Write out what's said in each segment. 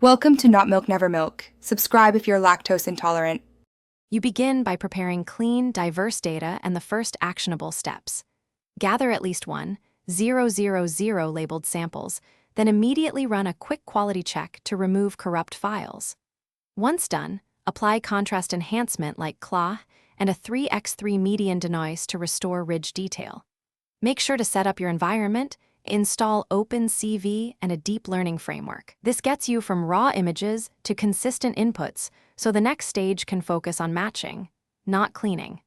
Welcome to Not Milk Never Milk. Subscribe if you're lactose intolerant. You begin by preparing clean, diverse data and the first actionable steps. Gather at least 1,000 labeled samples, then immediately run a quick quality check to remove corrupt files. Once done, apply contrast enhancement like CLA and a 3x3 median denoise to restore ridge detail. Make sure to set up your environment, install OpenCV and a deep learning framework. This gets you from raw images to consistent inputs, so the next stage can focus on matching, not cleaning.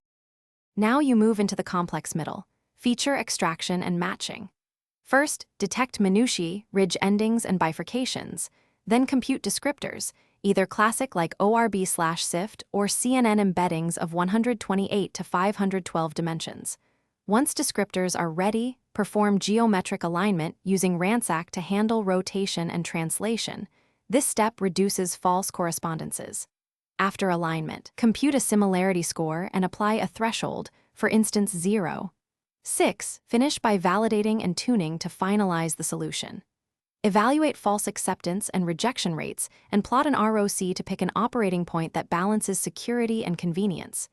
Now you move into the complex middle, feature extraction and matching. First, detect minutiae, ridge endings, and bifurcations, then compute descriptors, either classic like ORB/SIFT or CNN embeddings of 128 to 512 dimensions. Once descriptors are ready, perform geometric alignment using Ransack to handle rotation and translation. This step reduces false correspondences. After alignment, compute a similarity score and apply a threshold, for instance 0. 6. Finish by validating and tuning to finalize the solution. Evaluate false acceptance and rejection rates and plot an ROC to pick an operating point that balances security and convenience.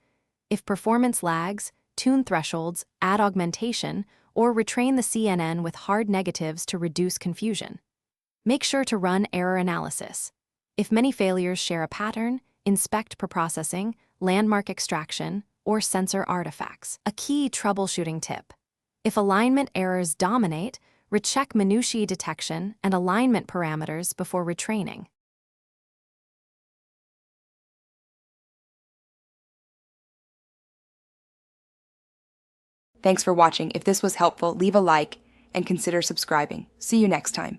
If performance lags, tune thresholds, add augmentation, or retrain the CNN with hard negatives to reduce confusion. Make sure to run error analysis. If many failures share a pattern, inspect preprocessing, landmark extraction, or sensor artifacts. A key troubleshooting tip: if alignment errors dominate, recheck minutiae detection and alignment parameters before retraining. Thanks for watching. If this was helpful, leave a like and consider subscribing. See you next time.